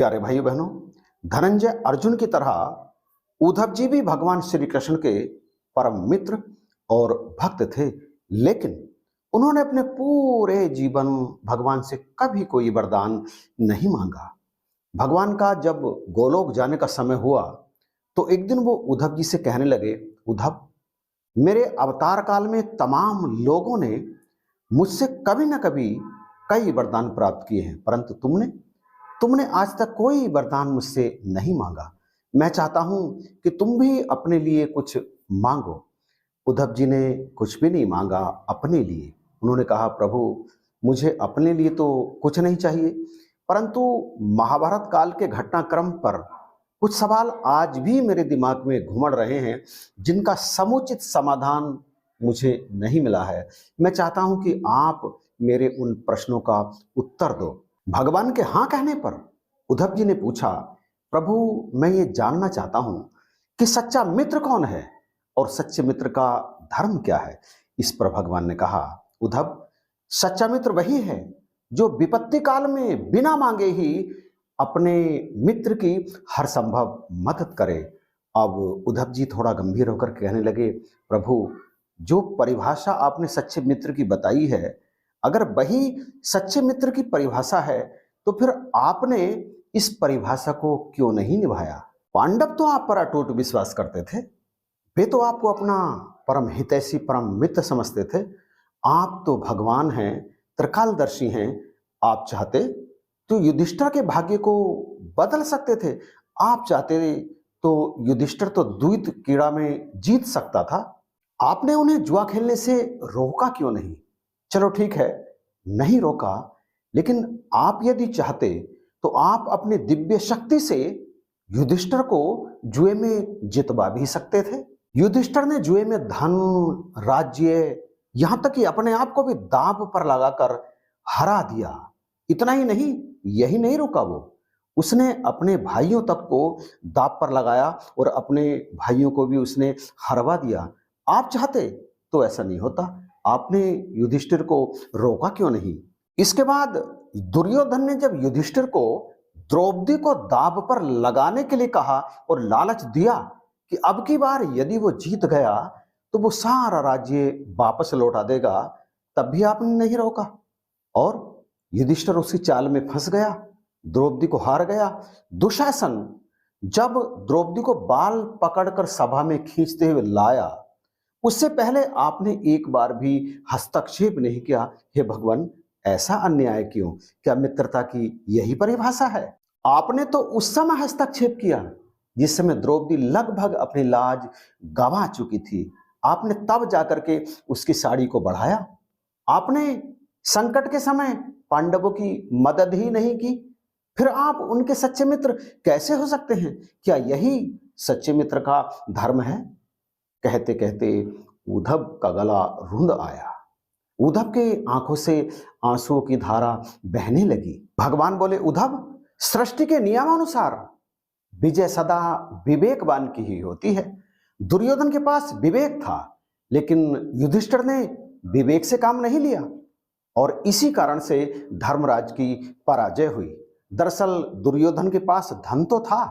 प्यारे भाइयों बहनों, धनंजय अर्जुन की तरह उद्धव जी भी भगवान श्री कृष्ण के परम मित्र और भक्त थे। लेकिन उन्होंने अपने पूरे जीवन भगवान से कभी कोई वरदान नहीं मांगा। भगवान का जब गोलोक जाने का समय हुआ तो एक दिन वो उद्धव जी से कहने लगे, उद्धव, मेरे अवतार काल में तमाम लोगों ने मुझसे कभी ना कभी कई वरदान प्राप्त किए हैं, परंतु तुमने तुमने आज तक कोई वरदान मुझसे नहीं मांगा। मैं चाहता हूं कि तुम भी अपने लिए कुछ मांगो। उद्धव जी ने कुछ भी नहीं मांगा अपने लिए। उन्होंने कहा, प्रभु, मुझे अपने लिए तो कुछ नहीं चाहिए, परंतु महाभारत काल के घटनाक्रम पर कुछ सवाल आज भी मेरे दिमाग में घुमड़ रहे हैं, जिनका समुचित समाधान मुझे नहीं मिला है। मैं चाहता हूं कि आप मेरे उन प्रश्नों का उत्तर दो। भगवान के हाँ कहने पर उद्धव जी ने पूछा, प्रभु, मैं ये जानना चाहता हूं कि सच्चा मित्र कौन है और सच्चे मित्र का धर्म क्या है। इस पर भगवान ने कहा, उद्धव, सच्चा मित्र वही है जो विपत्ति काल में बिना मांगे ही अपने मित्र की हर संभव मदद करे। अब उद्धव जी थोड़ा गंभीर होकर कहने लगे, प्रभु, जो परिभाषा आपने सच्चे मित्र की बताई है, अगर वही सच्चे मित्र की परिभाषा है तो फिर आपने इस परिभाषा को क्यों नहीं निभाया। पांडव तो आप पर अटूट विश्वास करते थे, वे तो आपको अपना परम हितैषी परम मित्र समझते थे। आप तो भगवान हैं, त्रिकालदर्शी हैं। आप चाहते तो युधिष्ठिर के भाग्य को बदल सकते थे। आप चाहते तो युधिष्ठिर तो द्वैत क्रीड़ा में जीत सकता था। आपने उन्हें जुआ खेलने से रोका क्यों नहीं। चलो ठीक है, नहीं रोका, लेकिन आप यदि चाहते तो आप अपनी दिव्य शक्ति से युधिष्ठिर को जुए में जितवा भी सकते थे। युधिष्ठिर ने जुए में धन, राज्य, यहां तक कि अपने आप को भी दांव पर लगाकर हरा दिया। इतना ही नहीं, यही नहीं रुका वो, उसने अपने भाइयों तक को दांव पर लगाया और अपने भाइयों को भी उसने हरवा दिया। आप चाहते तो ऐसा नहीं होता। आपने युधिष्ठिर को रोका क्यों नहीं। इसके बाद दुर्योधन ने जब युधिष्ठिर को द्रौपदी को दांव पर लगाने के लिए कहा और लालच दिया कि अब की बार यदि वो जीत गया तो वो सारा राज्य वापस लौटा देगा, तब भी आपने नहीं रोका और युधिष्ठिर उसी चाल में फंस गया, द्रौपदी को हार गया। दुशासन जब द्रौपदी को बाल पकड़कर सभा में खींचते हुए लाया, उससे पहले आपने एक बार भी हस्तक्षेप नहीं किया। हे भगवान, ऐसा अन्याय क्यों। क्या मित्रता की यही परिभाषा है। आपने तो उस समय हस्तक्षेप किया जिस समय द्रौपदी लगभग अपनी लाज गंवा चुकी थी। आपने तब जाकर के उसकी साड़ी को बढ़ाया। आपने संकट के समय पांडवों की मदद ही नहीं की। फिर आप उनके सच्चे मित्र कैसे हो सकते हैं। क्या यही सच्चे मित्र का धर्म है। कहते कहते उद्धव का गला रुंध आया। उद्धव के आंखों से आंसुओं की धारा बहने लगी। भगवान बोले, उद्धव, सृष्टि के नियमानुसार विजय सदा विवेकवान की ही होती है। दुर्योधन के पास विवेक था, लेकिन युधिष्ठिर ने विवेक से काम नहीं लिया और इसी कारण से धर्मराज की पराजय हुई। दरअसल दुर्योधन के पास धन तो था,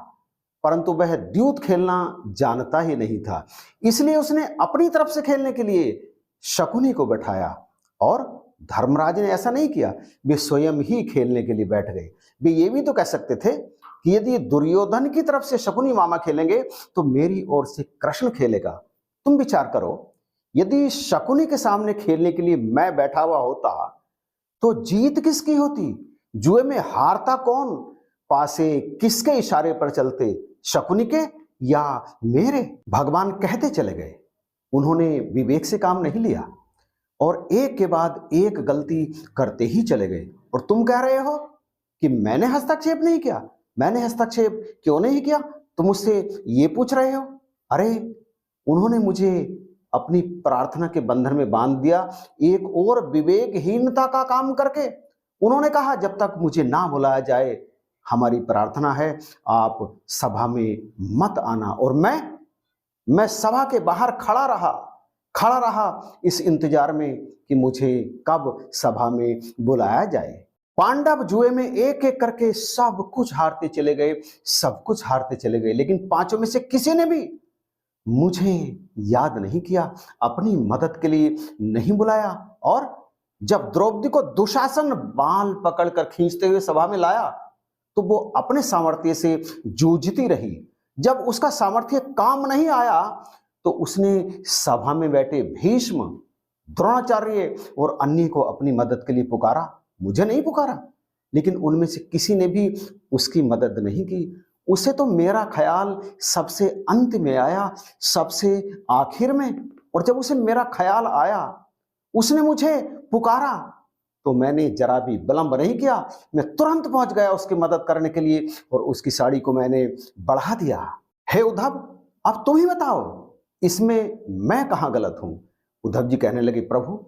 परंतु वह द्यूत खेलना जानता ही नहीं था। इसलिए उसने अपनी तरफ से खेलने के लिए शकुनी को बैठाया और धर्मराज ने ऐसा नहीं किया, वे स्वयं ही खेलने के लिए बैठ गए। वे ये भी तो कह सकते थे कि यदि दुर्योधन की तरफ से शकुनी मामा खेलेंगे तो मेरी ओर से कृष्ण खेलेगा। तुम विचार करो, यदि शकुनी के सामने खेलने के लिए मैं बैठा हुआ होता तो जीत किसकी होती। जुए में हारता कौन, पासे किसके इशारे पर चलते, शकुनी के या मेरे। भगवान कहते चले गए। उन्होंने विवेक से काम नहीं लिया और एक के बाद एक गलती करते ही चले गए। और तुम कह रहे हो कि मैंने हस्तक्षेप नहीं किया। मैंने हस्तक्षेप क्यों नहीं किया, तुम मुझसे ये पूछ रहे हो। अरे, उन्होंने मुझे अपनी प्रार्थना के बंधन में बांध दिया, एक और विवेकहीनता का काम करके। उन्होंने कहा, जब तक मुझे ना बुलाया जाए, हमारी प्रार्थना है आप सभा में मत आना। और मैं सभा के बाहर खड़ा रहा इस इंतजार में कि मुझे कब सभा में बुलाया जाए। पांडव जुए में एक एक करके सब कुछ हारते चले गए, सब कुछ हारते चले गए, लेकिन पांचों में से किसी ने भी मुझे याद नहीं किया, अपनी मदद के लिए नहीं बुलाया। और जब द्रौपदी को दुशासन बाल पकड़कर खींचते हुए सभा में लाया तो वो अपने सामर्थ्य से जूझती रही। जब उसका सामर्थ्य काम नहीं आया तो उसने सभा में बैठे भीष्म, द्रोणाचार्य और अन्य को अपनी मदद के लिए पुकारा, मुझे नहीं पुकारा। लेकिन उनमें से किसी ने भी उसकी मदद नहीं की। उसे तो मेरा ख्याल सबसे अंत में आया, सबसे आखिर में। और जब उसे मेरा ख्याल आया, उसने मुझे पुकारा, तो मैंने जरा भी विलंब नहीं किया, मैं तुरंत पहुंच गया उसकी मदद करने के लिए और उसकी साड़ी को मैंने बढ़ा दिया। हे उद्धव, अब तुम ही बताओ, इसमें मैं कहां गलत हूं? उद्धव जी कहने लगे, प्रभु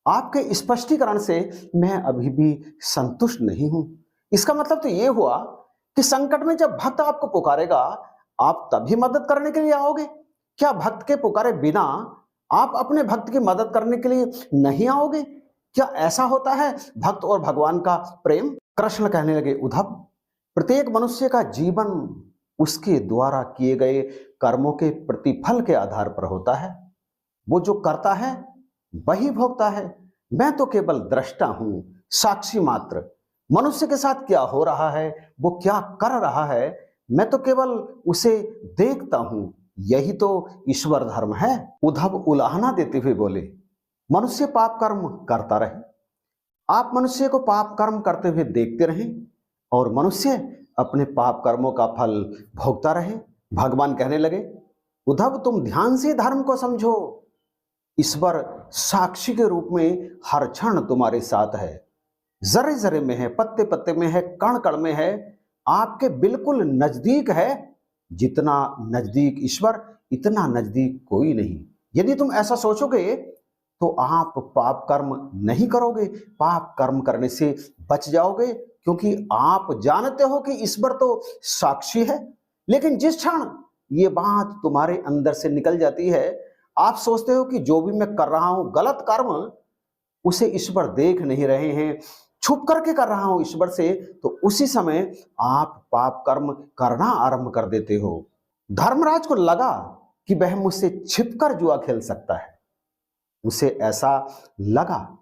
आपके स्पष्टीकरण से मैं अभी भी संतुष्ट नहीं हूं। इसका मतलब तो यह हुआ कि संकट में जब भक्त आपको पुकारेगा, आप तभी मदद करने के लिए आओगे? क्या भक्त के पुकारे बिना आप अपने भक्त की मदद करने के लिए नहीं आओगे? क्या ऐसा होता है भक्त और भगवान का प्रेम? कृष्ण कहने लगे, उद्धव, प्रत्येक मनुष्य का जीवन उसके द्वारा किए गए कर्मों के प्रतिफल के आधार पर होता है। वो जो करता है वही भोगता है। मैं तो केवल दृष्टा हूं, साक्षी मात्र। मनुष्य के साथ क्या हो रहा है, वो क्या कर रहा है, मैं तो केवल उसे देखता हूं। यही तो ईश्वर धर्म है। उद्धव उलाहना देते हुए बोले, मनुष्य पाप कर्म करता रहे, आप मनुष्य को पाप कर्म करते हुए देखते रहें और मनुष्य अपने पाप कर्मों का फल भोगता रहे। भगवान कहने लगे, उद्धव तुम ध्यान से धर्म को समझो। ईश्वर साक्षी के रूप में हर क्षण तुम्हारे साथ है, जरे जरे में है, पत्ते पत्ते में है, कण कण में है, आपके बिल्कुल नजदीक है। जितना नजदीक ईश्वर, इतना नजदीक कोई नहीं। यदि तुम ऐसा सोचोगे तो आप पाप कर्म नहीं करोगे, पाप कर्म करने से बच जाओगे, क्योंकि आप जानते हो कि ईश्वर तो साक्षी है। लेकिन जिस क्षण ये बात तुम्हारे अंदर से निकल जाती है, आप सोचते हो कि जो भी मैं कर रहा हूं गलत कर्म, उसे ईश्वर देख नहीं रहे हैं, छुप करके कर रहा हूं ईश्वर से, तो उसी समय आप पाप कर्म करना आरंभ कर देते हो। धर्मराज को लगा कि वह मुझसे छिपकर जुआ खेल सकता है। उसे ऐसा लगा,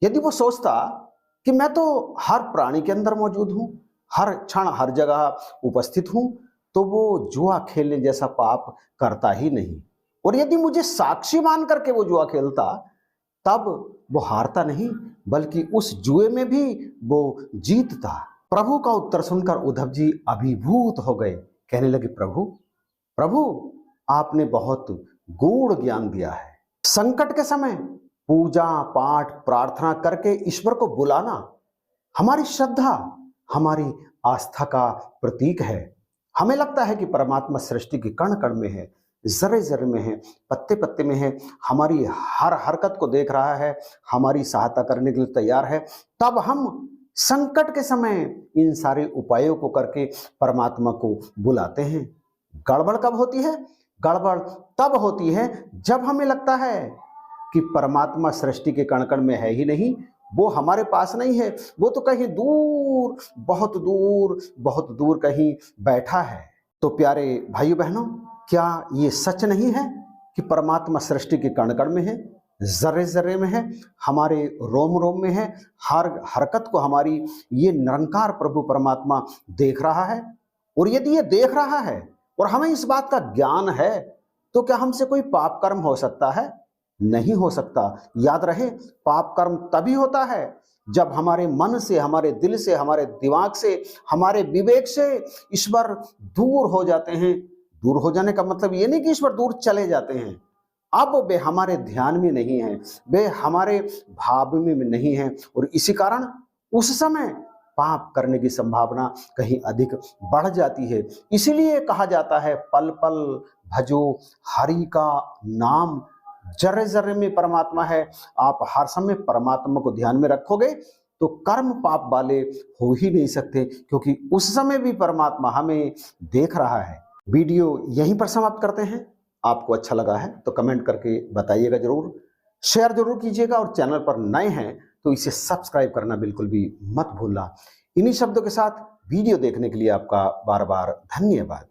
यदि वो सोचता कि मैं तो हर प्राणी के अंदर मौजूद हूं, हर क्षण हर जगह उपस्थित हूं, तो वो जुआ खेलने जैसा पाप करता ही नहीं। और यदि मुझे साक्षी मान करके वो जुआ खेलता, तब वो हारता नहीं, बल्कि उस जुए में भी वो जीतता। प्रभु का उत्तर सुनकर उद्धव जी अभिभूत हो गए। कहने लगे, प्रभु प्रभु आपने बहुत गूढ़ ज्ञान दिया है। संकट के समय पूजा पाठ प्रार्थना करके ईश्वर को बुलाना हमारी श्रद्धा, हमारी आस्था का प्रतीक है। हमें लगता है कि परमात्मा सृष्टि के कण कण में है, जरे जरे में है, पत्ते पत्ते में है, हमारी हर हरकत को देख रहा है, हमारी सहायता करने के लिए तैयार है। तब हम संकट के समय इन सारे उपायों को करके परमात्मा को बुलाते हैं। गड़बड़ कब होती है? गड़बड़ तब होती है जब हमें लगता है कि परमात्मा सृष्टि के कण कण में है ही नहीं, वो हमारे पास नहीं है, वो तो कहीं दूर, बहुत दूर कहीं बैठा है। तो प्यारे भाइयों बहनों, क्या ये सच नहीं है कि परमात्मा सृष्टि के कण कण में है, जर्रे जर्रे में है, हमारे रोम रोम में है, हर हरकत को हमारी ये निरंकार प्रभु परमात्मा देख रहा है। और यदि ये देख रहा है और हमें इस बात का ज्ञान है, तो क्या हमसे कोई पाप कर्म हो सकता है? नहीं हो सकता। याद रहे, पाप कर्म तभी होता है जब हमारे मन से, हमारे दिल से, हमारे दिमाग से, हमारे विवेक से ईश्वर दूर हो जाते हैं। दूर हो जाने का मतलब ये नहीं कि ईश्वर दूर चले जाते हैं, अब वे हमारे ध्यान में नहीं है, वे हमारे भाव में नहीं है, और इसी कारण उस समय पाप करने की संभावना कहीं अधिक बढ़ जाती है। इसीलिए कहा जाता है, पल पल भजो हरि का नाम। जर्रे जर्रे में परमात्मा है। आप हर समय परमात्मा को ध्यान में रखोगे तो कर्म पाप वाले हो ही नहीं सकते, क्योंकि उस समय भी परमात्मा हमें देख रहा है। वीडियो यहीं पर समाप्त करते हैं। आपको अच्छा लगा है तो कमेंट करके बताइएगा जरूर, शेयर जरूर कीजिएगा, और चैनल पर नए हैं तो इसे सब्सक्राइब करना बिल्कुल भी मत भूलना। इन्हीं शब्दों के साथ वीडियो देखने के लिए आपका बार बार धन्यवाद।